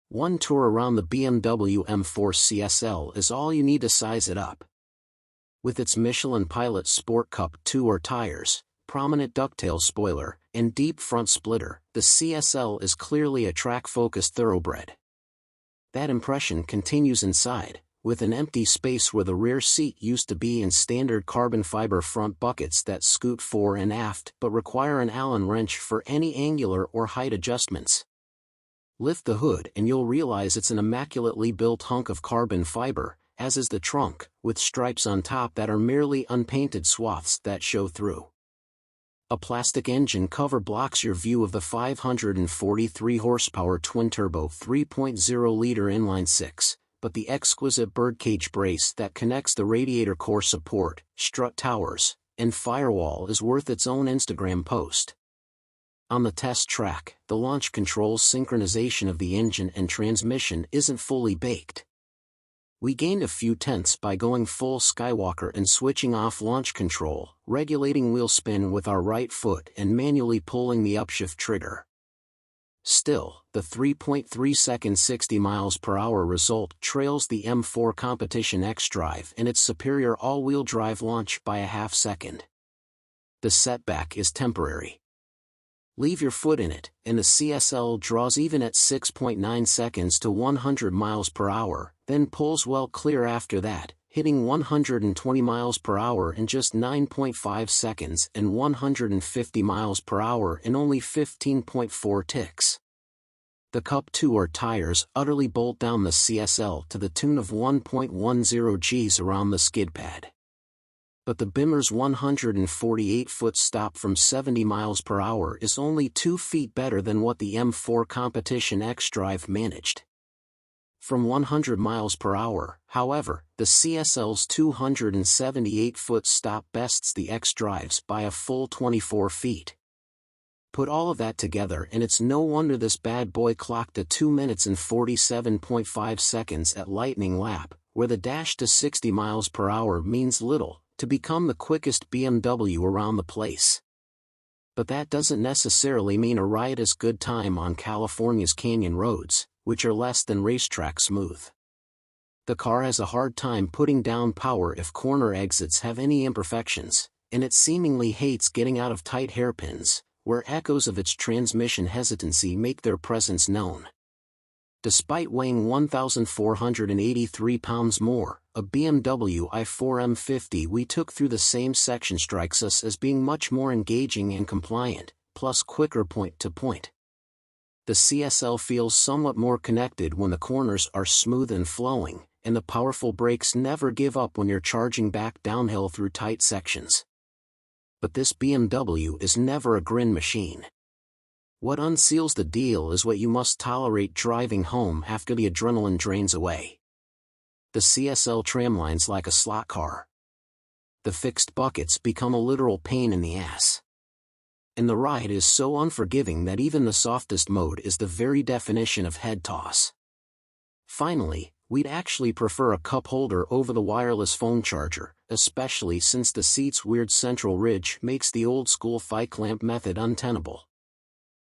One tour around the BMW M4 CSL is all you need to size it up. With its Michelin Pilot Sport Cup Tour tires, prominent ducktail spoiler, and deep front splitter, the CSL is clearly a track-focused thoroughbred. That impression continues inside, with an empty space where the rear seat used to be and standard carbon fiber front buckets that scoot fore and aft but require an Allen wrench for any angular or height adjustments. Lift the hood and you'll realize it's an immaculately built hunk of carbon fiber, as is the trunk, with stripes on top that are merely unpainted swaths that show through. A plastic engine cover blocks your view of the 543 horsepower twin-turbo 3.0-liter inline-six, but the exquisite birdcage brace that connects the radiator core support, strut towers, and firewall is worth its own Instagram post. On the test track, the launch control's synchronization of the engine and transmission isn't fully baked. We gained a few tenths by going full Skywalker and switching off launch control, regulating wheel spin with our right foot and manually pulling the upshift trigger. Still, the 3.3-second 60 mph result trails the M4 Competition X-Drive and its superior all-wheel drive launch by a half-second. The setback is temporary. Leave your foot in it, and the CSL draws even at 6.9 seconds to 100 mph, then pulls well clear after that, hitting 120 mph in just 9.5 seconds and 150 mph in only 15.4 ticks. The Cup Tour tires utterly bolt down the CSL to the tune of 1.10 Gs around the skid pad. But the Bimmer's 148-foot stop from 70 mph is only 2 feet better than what the M4 Competition X-Drive managed. From 100 mph, however, the CSL's 278-foot stop bests the X-Drive's by a full 24 feet. Put all of that together and it's no wonder this bad boy clocked a 2 minutes and 47.5 seconds at lightning lap, where the dash to 60 mph means little, to become the quickest BMW around the place. But that doesn't necessarily mean a riotous good time on California's canyon roads, which are less than racetrack smooth. The car has a hard time putting down power if corner exits have any imperfections, and it seemingly hates getting out of tight hairpins, where echoes of its transmission hesitancy make their presence known. Despite weighing 1,483 pounds more, a BMW i4 M50 we took through the same section strikes us as being much more engaging and compliant, plus quicker point-to-point. The CSL feels somewhat more connected when the corners are smooth and flowing, and the powerful brakes never give up when you're charging back downhill through tight sections. But this BMW is never a grin machine. What unseals the deal is what you must tolerate driving home after the adrenaline drains away. The CSL tramlines like a slot car. The fixed buckets become a literal pain in the ass. And the ride is so unforgiving that even the softest mode is the very definition of head toss. Finally, we'd actually prefer a cup holder over the wireless phone charger, especially since the seat's weird central ridge makes the old-school fight clamp method untenable.